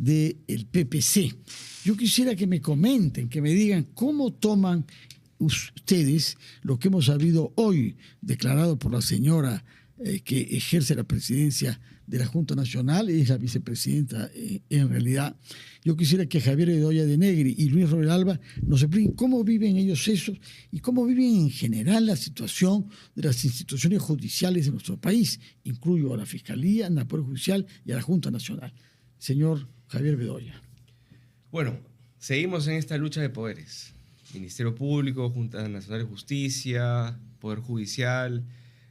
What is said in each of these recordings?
del PPC. Yo quisiera que me comenten, que me digan cómo toman ustedes lo que hemos sabido hoy, declarado por la señora que ejerce la presidencia de la Junta Nacional, es la vicepresidenta en realidad. Yo quisiera que Javier Bedoya de Negri y Luis Robert Alba nos expliquen cómo viven ellos eso y cómo viven en general la situación de las instituciones judiciales de nuestro país. Incluyo a la Fiscalía, al Poder Judicial y a la Junta Nacional. Señor Javier Bedoya. Bueno, seguimos en esta lucha de poderes. Ministerio Público, Junta Nacional de Justicia, Poder Judicial.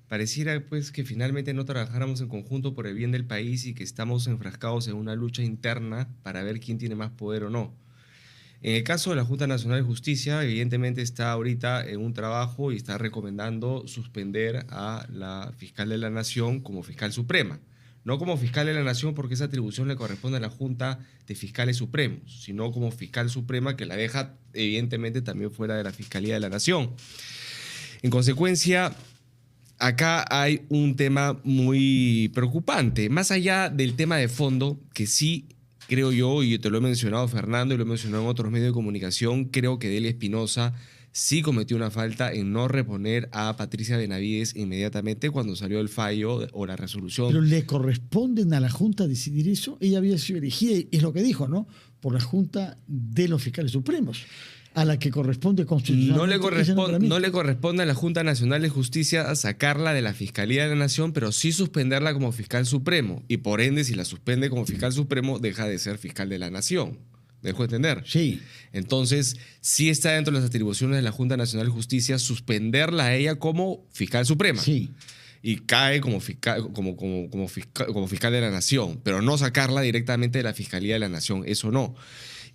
Pareciera pues que finalmente no trabajáramos en conjunto por el bien del país y que estamos enfrascados en una lucha interna para ver quién tiene más poder o no. En el caso de la Junta Nacional de Justicia, evidentemente está ahorita en un trabajo y está recomendando suspender a la fiscal de la Nación como fiscal suprema. No como fiscal de la Nación porque esa atribución le corresponde a la Junta de Fiscales Supremos, sino como fiscal suprema que la deja evidentemente también fuera de la Fiscalía de la Nación. En consecuencia, acá hay un tema muy preocupante, más allá del tema de fondo, que sí creo yo, y te lo he mencionado Fernando y lo he mencionado en otros medios de comunicación, creo que Delia Espinosa sí cometió una falta en no reponer a Patricia Benavides inmediatamente cuando salió el fallo o la resolución. Pero le corresponden a la Junta decidir eso. Ella había sido elegida, y es lo que dijo, ¿no?, por la Junta de los Fiscales Supremos, a la que corresponde constitucionalmente. No le corresponde a la Junta Nacional de Justicia sacarla de la Fiscalía de la Nación, pero sí suspenderla como fiscal supremo. Y por ende, si la suspende como fiscal supremo, deja de ser fiscal de la Nación. ¿Me dejo entender? Sí. Entonces, sí está dentro de las atribuciones de la Junta Nacional de Justicia suspenderla a ella como fiscal suprema. Sí. Y cae como fiscal de la Nación, pero no sacarla directamente de la Fiscalía de la Nación, eso no.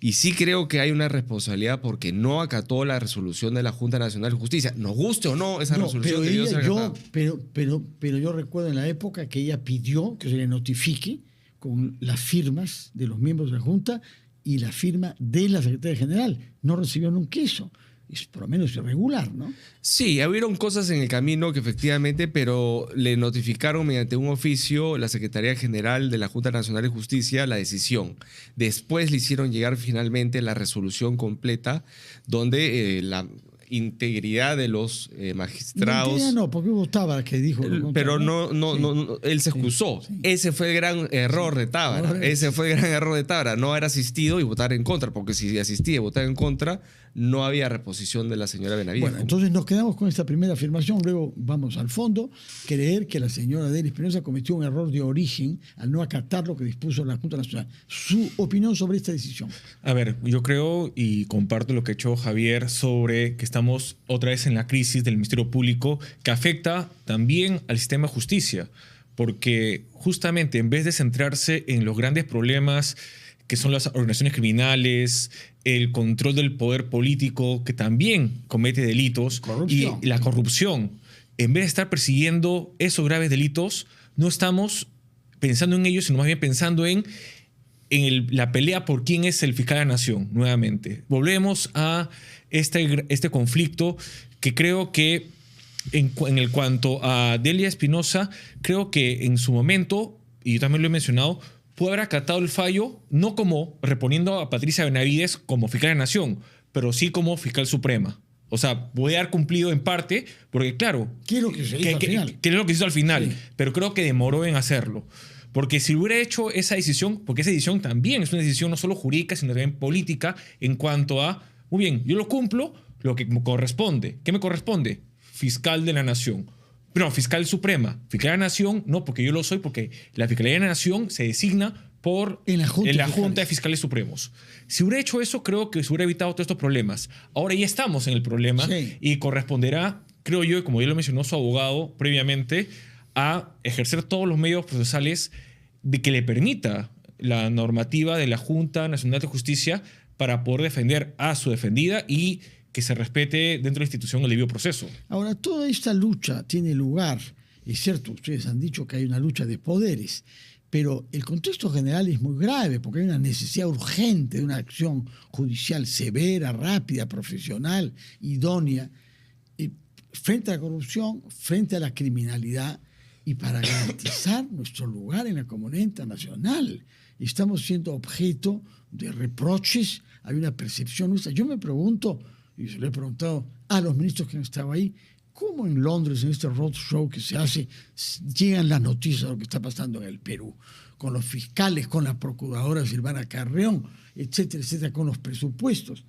Y sí creo que hay una responsabilidad porque no acató la resolución de la Junta Nacional de Justicia. Nos guste o no, esa resolución debió ser acatada. Pero yo recuerdo en la época que ella pidió que se le notifique con las firmas de los miembros de la Junta y la firma de la Secretaria General. No recibió nunca eso. Es por lo menos irregular, ¿no? Sí, hubieron cosas en el camino que efectivamente, pero le notificaron mediante un oficio la Secretaría General de la Junta Nacional de Justicia la decisión. Después le hicieron llegar finalmente la resolución completa donde la integridad de los magistrados... No, porque hubo Tábara que dijo... Pero no, él se excusó. Sí. Ese fue el gran error de Tábara. No haber asistido y votar en contra, porque si asistía y votaba en contra, no había reposición de la señora Benavides. Bueno, entonces nos quedamos con esta primera afirmación, luego vamos al fondo. Creer que la señora Delia Espinosa cometió un error de origen al no acatar lo que dispuso la Junta Nacional. Su opinión sobre esta decisión. A ver, yo creo y comparto lo que ha hecho Javier sobre que estamos otra vez en la crisis del Ministerio Público que afecta también al sistema de justicia, porque justamente en vez de centrarse en los grandes problemas que son las organizaciones criminales, el control del poder político, que también comete delitos, y la corrupción, en vez de estar persiguiendo esos graves delitos, no estamos pensando en ellos, sino más bien pensando en la pelea por quién es el fiscal de la Nación, nuevamente. Volvemos a este conflicto que creo que en el cuanto a Delia Espinosa, creo que en su momento, y yo también lo he mencionado, puede haber acatado el fallo, no como reponiendo a Patricia Benavides como fiscal de la Nación, pero sí como fiscal suprema. O sea, puede haber cumplido en parte, porque claro... ¿Qué es lo que se hizo al final? ¿Qué es lo que se hizo al final? Sí. Pero creo que demoró en hacerlo. Porque si hubiera hecho esa decisión, porque esa decisión también es una decisión no solo jurídica, sino también política, en cuanto a, muy bien, yo lo cumplo, lo que me corresponde. ¿Qué me corresponde? Fiscal de la Nación. No, fiscal suprema. Fiscal de la Nación, no, porque yo lo soy, porque la Fiscalía de la Nación se designa por en la Junta de Fiscales Supremos. Si hubiera hecho eso, creo que se hubiera evitado todos estos problemas. Ahora ya estamos en el problema, sí, y corresponderá, creo yo, como ya lo mencionó su abogado previamente, a ejercer todos los medios procesales de que le permita la normativa de la Junta Nacional de Justicia para poder defender a su defendida y que se respete dentro de la institución el debido proceso. Ahora, toda esta lucha tiene lugar, es cierto, ustedes han dicho que hay una lucha de poderes, pero el contexto general es muy grave porque hay una necesidad urgente de una acción judicial severa, rápida, profesional, idónea, frente a la corrupción, frente a la criminalidad y para garantizar nuestro lugar en la comunidad internacional. estamos siendo objeto de reproches, hay una percepción nuestra. Yo me pregunto, y se lo he preguntado a los ministros que han estado ahí, ¿cómo en Londres, en este roadshow que se hace, llegan las noticias de lo que está pasando en el Perú? Con los fiscales, con la procuradora Silvana Carreón, etcétera, etcétera, con los presupuestos.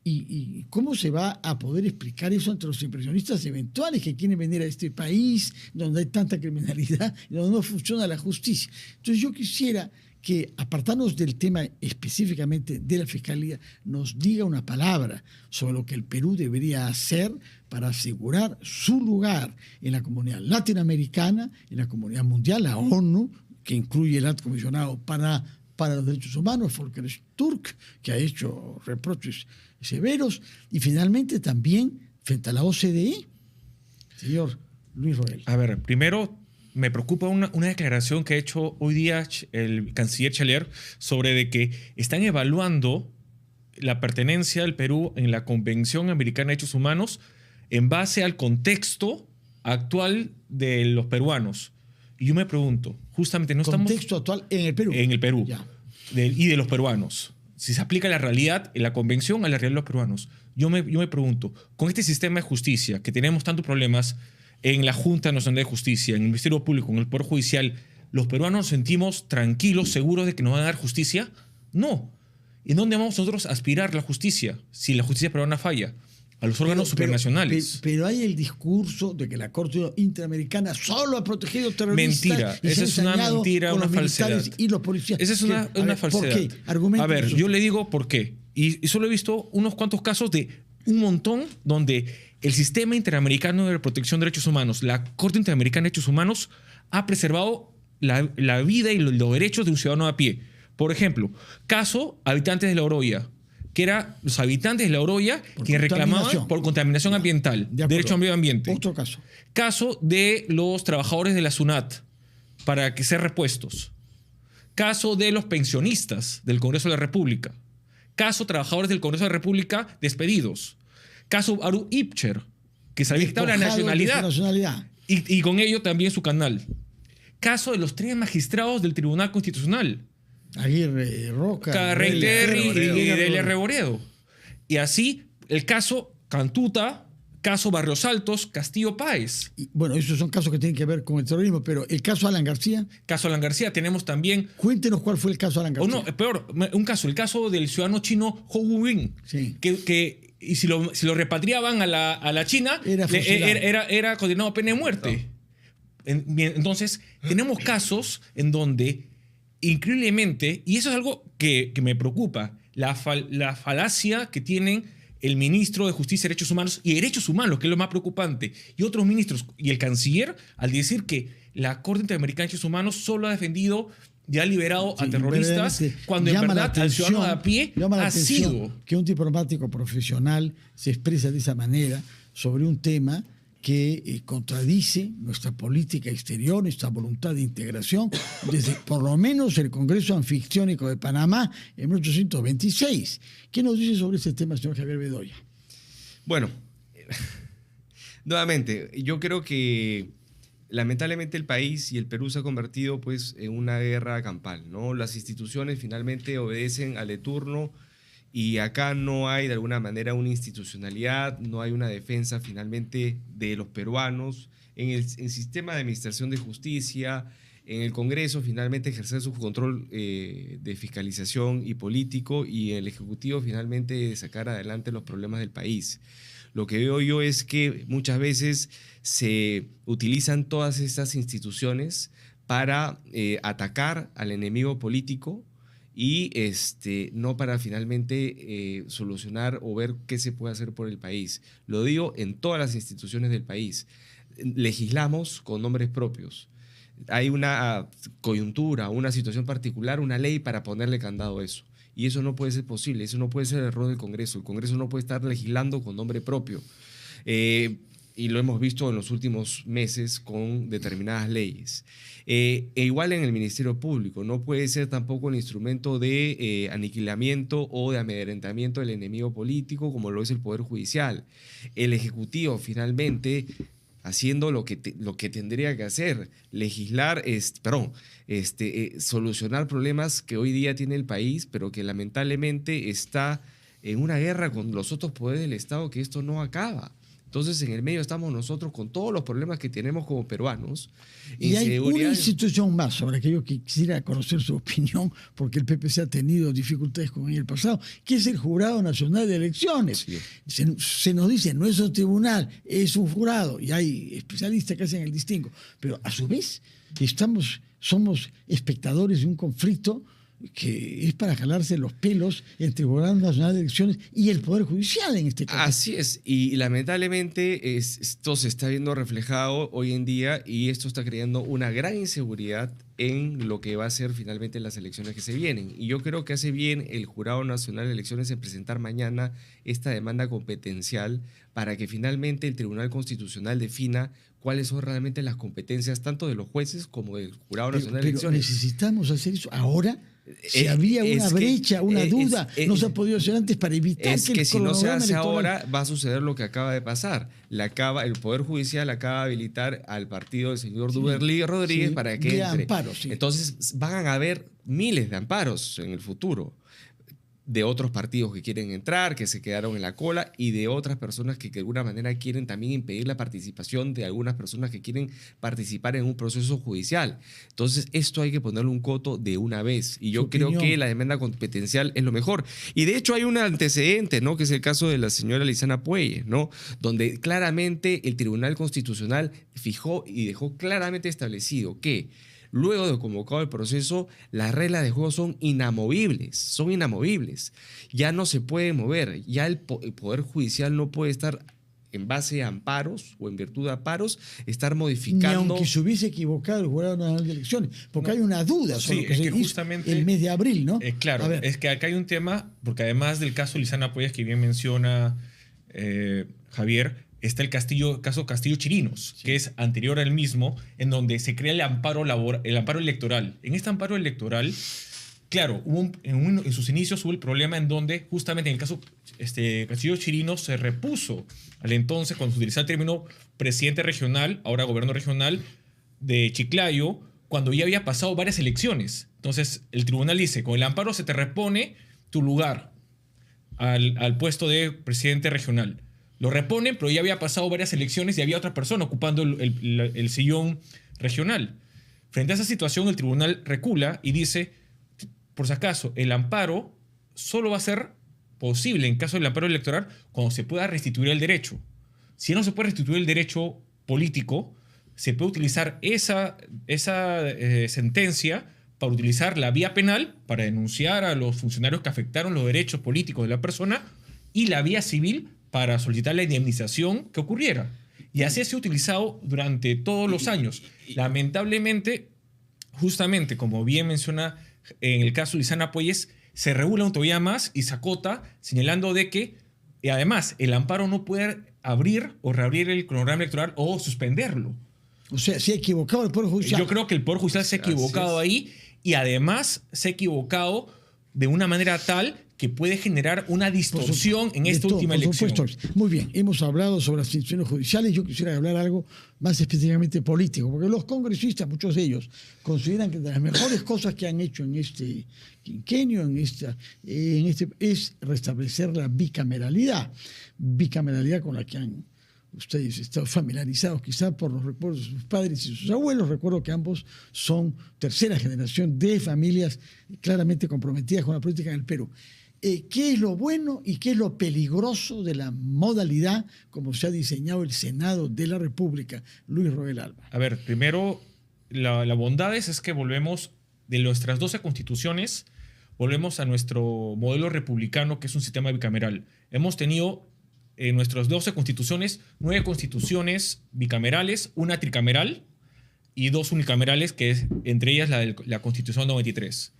¿Y cómo se va a poder explicar eso ante los inversionistas eventuales que quieren venir a este país donde hay tanta criminalidad y donde no funciona la justicia? Entonces yo quisiera que, apartarnos del tema específicamente de la Fiscalía, nos diga una palabra sobre lo que el Perú debería hacer para asegurar su lugar en la comunidad latinoamericana, en la comunidad mundial, la ONU, que incluye el alto comisionado para los derechos humanos, Volker Turk, que ha hecho reproches severos, y finalmente también frente a la OCDE. Señor Luis Roel. A ver, primero me preocupa una declaración que ha hecho hoy día el canciller Chalear sobre de que están evaluando la pertenencia del Perú en la Convención Americana de Derechos Humanos en base al contexto actual de los peruanos. Y yo me pregunto, justamente no estamos... Contexto actual en el Perú. En el Perú. Ya. Y de los peruanos. Si se aplica la realidad, en la convención, a la realidad de los peruanos. Yo me pregunto, con este sistema de justicia, que tenemos tantos problemas en la Junta Nacional de Justicia, en el Ministerio Público, en el Poder Judicial, ¿los peruanos nos sentimos tranquilos, seguros de que nos van a dar justicia? No. ¿En dónde vamos nosotros a aspirar la justicia si la justicia peruana falla? A los órganos supranacionales. Pero hay el discurso de que la Corte Interamericana solo ha protegido terroristas. Mentira, esa es una mentira, una falsedad. Y los policías. Esa es una falsedad. ¿Por qué? Argumenten. A ver, yo le digo por qué. Y solo he visto unos cuantos casos de un montón donde el Sistema Interamericano de Protección de Derechos Humanos, la Corte Interamericana de Derechos Humanos, ha preservado la vida y los derechos de un ciudadano a pie. Por ejemplo, caso habitantes de La Oroya, que eran los habitantes de La Oroya que reclamaban por contaminación ambiental, derecho al medio ambiente. Otro caso. Caso de los trabajadores de la SUNAT para que sean repuestos. Caso de los pensionistas del Congreso de la República. Caso trabajadores del Congreso de la República despedidos. Caso Aru Ipcher, que se había quitado la nacionalidad. Y con ello también su canal. Caso de los 3 magistrados del Tribunal Constitucional. Aguirre Roca, Carreiterri y Delia Reboredo. Y así el caso Cantuta, caso Barrios Altos, Castillo Páez. Y, bueno, esos son casos que tienen que ver con el terrorismo, pero el caso Alan García. Caso Alan García, tenemos también... Cuéntenos cuál fue el caso Alan García. O no, peor, el caso del ciudadano chino Hou Wubin, sí. que y si lo repatriaban a la China, era condenado a pena de muerte. No. Entonces, tenemos casos en donde... Increíblemente, y eso es algo que me preocupa, la falacia que tienen el ministro de Justicia y Derechos Humanos y Derechos Humanos, que es lo más preocupante, y otros ministros, y el canciller, al decir que la Corte Interamericana de Derechos Humanos solo ha defendido y ha liberado a terroristas, cuando en verdad al ciudadano de a pie ha sido... Que un diplomático profesional se expresa de esa manera sobre un tema que contradice nuestra política exterior, nuestra voluntad de integración, desde por lo menos el Congreso Anfictiónico de Panamá en 1826. ¿Qué nos dice sobre este tema, señor Javier Bedoya? Bueno, nuevamente, yo creo que lamentablemente el país y el Perú se ha convertido pues, en una guerra campal, ¿no? Las instituciones finalmente obedecen al de turno. Y acá no hay de alguna manera una institucionalidad, no hay una defensa finalmente de los peruanos. En el sistema de administración de justicia, en el Congreso finalmente ejercer su control de fiscalización y político, y el Ejecutivo finalmente de sacar adelante los problemas del país. Lo que veo yo es que muchas veces se utilizan todas estas instituciones para atacar al enemigo político, y no para finalmente solucionar o ver qué se puede hacer por el país. Lo digo en todas las instituciones del país. Legislamos con nombres propios. Hay una coyuntura, una situación particular, una ley para ponerle candado a eso. Y eso no puede ser posible, eso no puede ser el error del Congreso. El Congreso no puede estar legislando con nombre propio. Y lo hemos visto en los últimos meses con determinadas leyes. Igual en el Ministerio Público, no puede ser tampoco el instrumento de aniquilamiento o de amedrentamiento del enemigo político como lo es el Poder Judicial. El Ejecutivo finalmente haciendo lo que tendría que hacer, legislar, solucionar problemas que hoy día tiene el país, pero que lamentablemente está en una guerra con los otros poderes del Estado, que esto no acaba. Entonces, en el medio estamos nosotros con todos los problemas que tenemos como peruanos. Y hay una institución más sobre que yo quisiera conocer su opinión, porque el PPC ha tenido dificultades con ella en el pasado, que es el Jurado Nacional de Elecciones. Sí. Se nos dice, no es un tribunal, es un jurado, y hay especialistas que hacen el distingo. Pero a su vez, somos espectadores de un conflicto que es para jalarse los pelos entre el Jurado Nacional de Elecciones y el Poder Judicial en este caso. Así es, y lamentablemente esto se está viendo reflejado hoy en día, y esto está creando una gran inseguridad en lo que va a ser finalmente las elecciones que se vienen. Y yo creo que hace bien el Jurado Nacional de Elecciones en presentar mañana esta demanda competencial para que finalmente el Tribunal Constitucional defina cuáles son realmente las competencias tanto de los jueces como del Jurado Nacional de Elecciones. ¿Necesitamos hacer eso ahora? Si había una brecha, una duda, no se ha podido hacer antes para evitar que el si no se hace ahora, va a suceder lo que acaba de pasar. El Poder Judicial acaba de habilitar al partido del señor Duberly Rodríguez para que entre. Amparo, Entonces van a haber miles de amparos en el futuro, de otros partidos que quieren entrar, que se quedaron en la cola, y de otras personas que de alguna manera quieren también impedir la participación de algunas personas que quieren participar en un proceso judicial. Entonces, esto hay que ponerle un coto de una vez. Y yo creo que la demanda competencial es lo mejor. Y de hecho hay un antecedente, ¿no? Que es el caso de la señora Lizana Puelles, ¿no? Donde claramente el Tribunal Constitucional fijó y dejó claramente establecido que luego de convocado el proceso, las reglas de juego son inamovibles. Ya no se puede mover. Ya el Poder Judicial no puede estar en base a amparos o en virtud de amparos, estar modificando. Ni aunque se hubiese equivocado el Jurado Nacional de Elecciones, porque hay una duda sobre lo que se hizo el mes de abril, ¿no? Claro, es que acá hay un tema, porque además del caso Lizana Puelles que bien menciona Javier, está el caso Castillo Chirinos, que es anterior al mismo, en donde se crea el amparo electoral. En este amparo electoral, claro, en sus inicios hubo el problema en donde justamente en el caso Castillo Chirinos se repuso al entonces, cuando se utilizaba el término presidente regional, ahora gobierno regional, de Chiclayo, cuando ya había pasado varias elecciones. Entonces el tribunal dice, con el amparo se te repone tu lugar al puesto de presidente regional. Lo reponen, pero ya había pasado varias elecciones y había otra persona ocupando el sillón regional. Frente a esa situación, el tribunal recula y dice, por si acaso, el amparo solo va a ser posible en caso del amparo electoral cuando se pueda restituir el derecho. Si no se puede restituir el derecho político, se puede utilizar esa sentencia para utilizar la vía penal para denunciar a los funcionarios que afectaron los derechos políticos de la persona, y la vía civil para solicitar la indemnización que ocurriera. Y así se ha utilizado durante todos los años. Lamentablemente, justamente como bien menciona en el caso de Lizana Puelles, se regula todavía más y se acota, señalando de que, además, el amparo no puede abrir o reabrir el cronograma electoral o suspenderlo. O sea, se ha equivocado el Poder Judicial. Yo creo que el Poder Judicial se ha equivocado ahí, y además se ha equivocado de una manera tal que puede generar una distorsión en esta última elección. Muy bien, hemos hablado sobre las instituciones judiciales. Yo quisiera hablar algo más específicamente político, porque los congresistas, muchos de ellos, consideran que de las mejores cosas que han hecho en este quinquenio, es restablecer la bicameralidad con la que han ustedes están familiarizados quizá por los recuerdos de sus padres y sus abuelos. Recuerdo que ambos son tercera generación de familias claramente comprometidas con la política en el Perú. ¿Qué es lo bueno y qué es lo peligroso de la modalidad como se ha diseñado el Senado de la República? Luis Roel Alba. A ver, primero, la bondad es que volvemos de nuestras 12 constituciones, volvemos a nuestro modelo republicano, que es un sistema bicameral. Hemos tenido en nuestras 12 constituciones 9 constituciones bicamerales, una tricameral y 2 unicamerales, que es entre ellas la Constitución 93.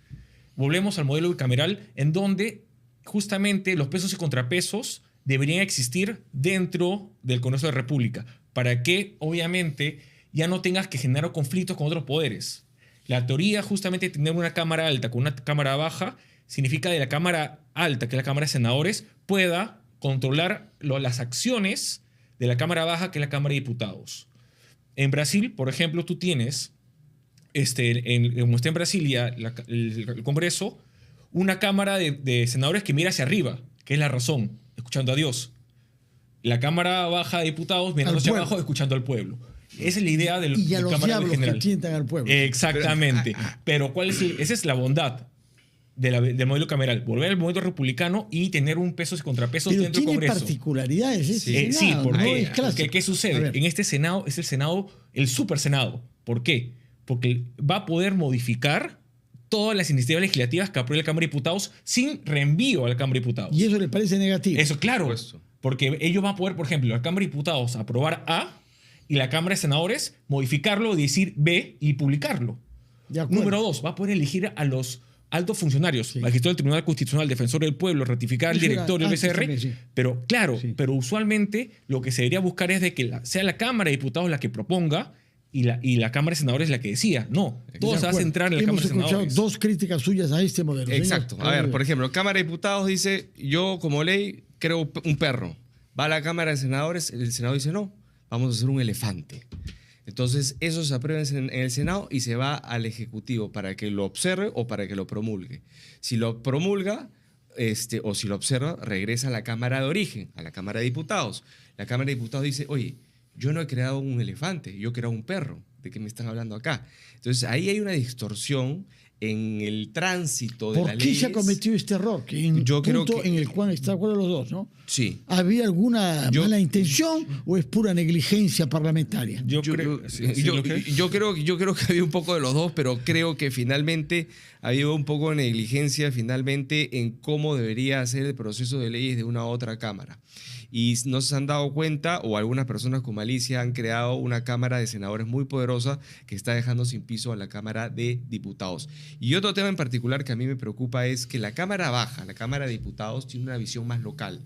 Volvemos al modelo bicameral, en donde justamente los pesos y contrapesos deberían existir dentro del Congreso de la República, para que obviamente ya no tengas que generar conflictos con otros poderes. La teoría justamente de tener una Cámara alta con una Cámara baja significa que la Cámara alta, que es la Cámara de Senadores, pueda controlar las acciones de la Cámara baja, que es la Cámara de Diputados. En Brasil, por ejemplo, tú tienes, como está en Brasilia, el Congreso, una cámara de senadores que mira hacia arriba, que es la razón, escuchando a Dios. La cámara baja de diputados mirando hacia abajo, escuchando al pueblo. Esa es la idea de y a los cámara diablos general. que tientan al pueblo. Exactamente. Pero esa es la bondad del modelo cameral. Volver al modelo republicano y tener un pesos y contrapesos Pero dentro del tiene Congreso. particularidades ese Sí, Senado, porque, no es clásico. ¿qué sucede? En este Senado es el Senado, el super Senado. ¿Por qué? Porque va a poder modificar todas las iniciativas legislativas que apruebe la Cámara de Diputados sin reenvío a la Cámara de Diputados. Y eso le parece negativo. Eso, claro. Porque ellos van a poder, por ejemplo, la Cámara de Diputados aprobar A y la Cámara de Senadores modificarlo, decir B y publicarlo. Número 2, va a poder elegir a los altos funcionarios, magistrado del Tribunal Constitucional, defensor del pueblo, ratificar al directorio del BCR. También, sí. Pero claro, pero usualmente lo que se debería buscar es de que sea la Cámara de Diputados la que proponga y la Cámara de Senadores la que decía. No, todo se va a centrar en la Cámara de Senadores. Hemos escuchado dos críticas suyas a este modelo. Exacto. Señor. A ver, por ejemplo, Cámara de Diputados dice, yo como ley creo un perro. Va a la Cámara de Senadores, el Senado dice, no, vamos a hacer un elefante. Entonces, eso se aprueba en el Senado y se va al Ejecutivo para que lo observe o para que lo promulgue. Si lo promulga o si lo observa, regresa a la Cámara de origen, a la Cámara de Diputados. La Cámara de Diputados dice, oye, yo no he creado un elefante, yo he creado un perro. ¿De qué me están hablando acá? Entonces, ahí hay una distorsión en el tránsito de la ley. ¿Por qué se ha cometido este error? Que en yo creo que en el cual está de acuerdo los dos, ¿no? Sí. ¿Había alguna mala intención o es pura negligencia parlamentaria? Yo creo que había un poco de los dos, pero creo que finalmente había un poco de negligencia finalmente en cómo debería ser el proceso de leyes de una u otra cámara. Y no se han dado cuenta, o algunas personas con malicia han creado una Cámara de Senadores muy poderosa que está dejando sin piso a la Cámara de Diputados. Y otro tema en particular que a mí me preocupa es que la Cámara Baja, la Cámara de Diputados, tiene una visión más local,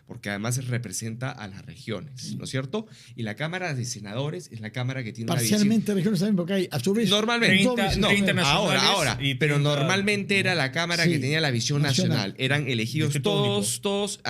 porque además representa a las regiones, ¿no es cierto? Y la Cámara de Senadores es la Cámara que tiene parcialmente una visión... regiones también, porque hay a su vez... Normalmente, 30 ahora, pero normalmente era la Cámara que tenía la visión nacional. Eran elegidos todos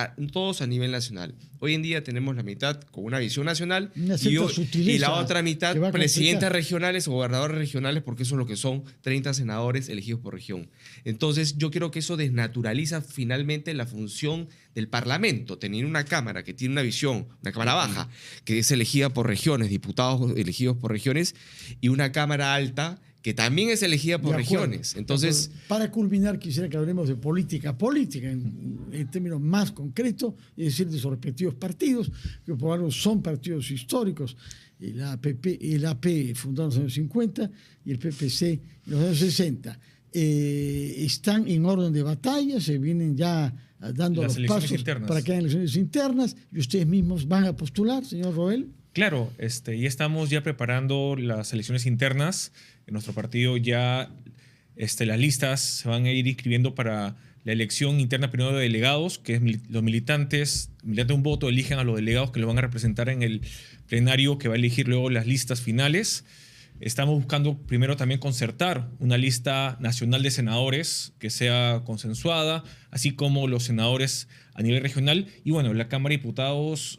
a nivel nacional. Hoy en día tenemos la mitad con una visión nacional y la otra mitad presidentes regionales o gobernadores regionales, porque eso es lo que son 30 senadores elegidos por región. Entonces, yo creo que eso desnaturaliza finalmente la función del Parlamento, teniendo una Cámara que tiene una visión, una Cámara baja, que es elegida por regiones, diputados elegidos por regiones, y una Cámara alta que también es elegida por regiones. Entonces, para culminar, quisiera que hablemos de política en términos más concretos, es decir, de sus respectivos partidos, que por algo son partidos históricos. El AP fundado en los años 50 y el PPC en los años 60. Están en orden de batalla, se vienen ya dando los pasos internas para que hagan elecciones internas, y ustedes mismos van a postular, señor Roel. Claro, y estamos ya preparando las elecciones internas. En nuestro partido ya las listas se van a ir inscribiendo para la elección interna primero de delegados, que es los militantes, mediante un voto, eligen a los delegados que lo van a representar en el plenario, que va a elegir luego las listas finales. Estamos buscando primero también concertar una lista nacional de senadores que sea consensuada, así como los senadores a nivel regional. Y bueno, la Cámara de Diputados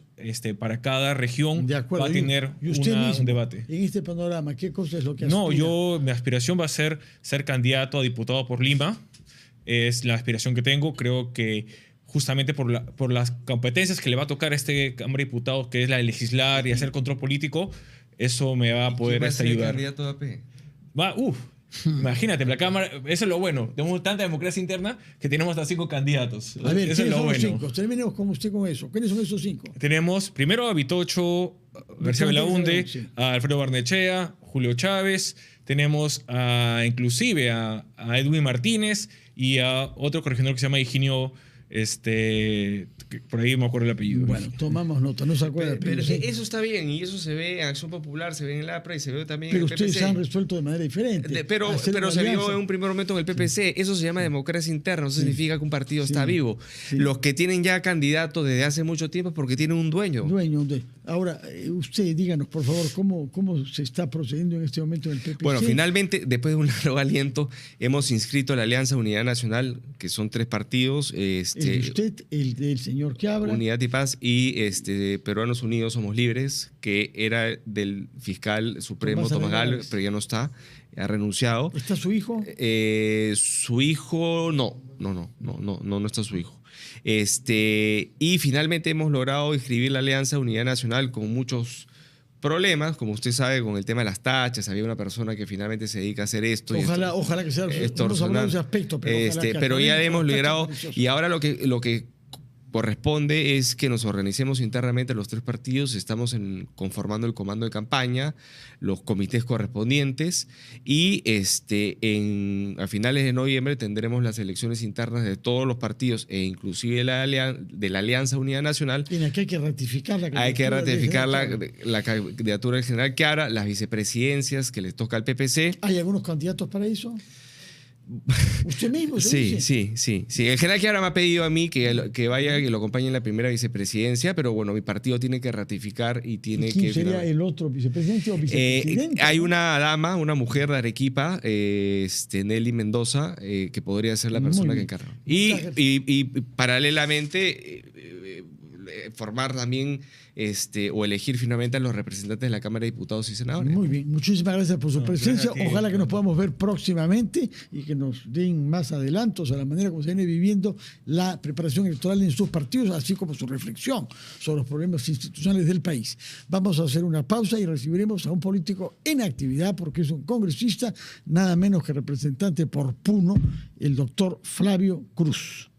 para cada región va a tener un debate. En este panorama, ¿qué cosa es lo que aspira? Mi aspiración va a ser candidato a diputado por Lima. Es la aspiración que tengo. Creo que justamente por las competencias que le va a tocar a este Cámara de Diputados, que es la de legislar y hacer control político, eso me va a poder ayudar. ¿Candidato a AP? Imagínate, la Cámara, eso es lo bueno. Tenemos tanta democracia interna que tenemos hasta 5 candidatos. A ver, eso es lo bueno. 5? Terminemos con usted con eso. ¿Quiénes son esos 5? Tenemos primero a Vitocho García Belaunde, a Alfredo Barnechea, Julio Chávez. Tenemos inclusive a Edwin Martínez y a otro corregidor que se llama Higinio. Por ahí me acuerdo el apellido. Bueno, tomamos nota, no se acuerda. Pero eso está bien, y eso se ve en Acción Popular, se ve en el APRA y se ve también pero en el PPC. Ustedes han resuelto de manera diferente. Pero se vio en un primer momento en el PPC. Eso se llama democracia interna, no significa que un partido está vivo. Los que tienen ya candidatos desde hace mucho tiempo es porque tienen un dueño. Ahora, usted díganos, por favor, ¿cómo se está procediendo en este momento en el PPC? Bueno, finalmente, después de un largo aliento, hemos inscrito la Alianza Unidad Nacional, que son 3 partidos. El de usted, el del señor señor que habla. Unidad y Paz y Peruanos Unidos Somos Libres, que era del fiscal supremo Tomás Gálvez, pero ya no está, ha renunciado. ¿Está su hijo? Su hijo, no está su hijo. Y finalmente hemos logrado inscribir la Alianza Unidad Nacional con muchos problemas, como usted sabe, con el tema de las tachas. Había una persona que finalmente se dedica a hacer esto. Ojalá que sea extorsionar. Ese aspecto, pero ya hemos logrado, y ahora lo que corresponde es que nos organicemos internamente los 3 partidos, estamos conformando el comando de campaña, los comités correspondientes y a finales de noviembre tendremos las elecciones internas de todos los partidos e inclusive de la Alianza Unidad Nacional. En la que hay que ratificar la candidatura del general Chiara, las vicepresidencias que les toca al PPC. ¿Hay algunos candidatos para eso? ¿Usted mismo? Sí. El general Chiara me ha pedido a mí que vaya y lo acompañe en la primera vicepresidencia, pero bueno, mi partido tiene que ratificar y tiene que... ¿Quién sería el otro vicepresidente o vicepresidente? Hay una dama, una mujer de Arequipa, Nelly Mendoza, que podría ser la persona que encarga. Y paralelamente formar también o elegir finalmente a los representantes de la Cámara de Diputados y Senadores. Muy bien, muchísimas gracias por su presencia. Ojalá que nos podamos ver próximamente y que nos den más adelantos a la manera como se viene viviendo la preparación electoral en sus partidos, así como su reflexión sobre los problemas institucionales del país. Vamos a hacer una pausa y recibiremos a un político en actividad porque es un congresista, nada menos que representante por Puno, el doctor Flavio Cruz.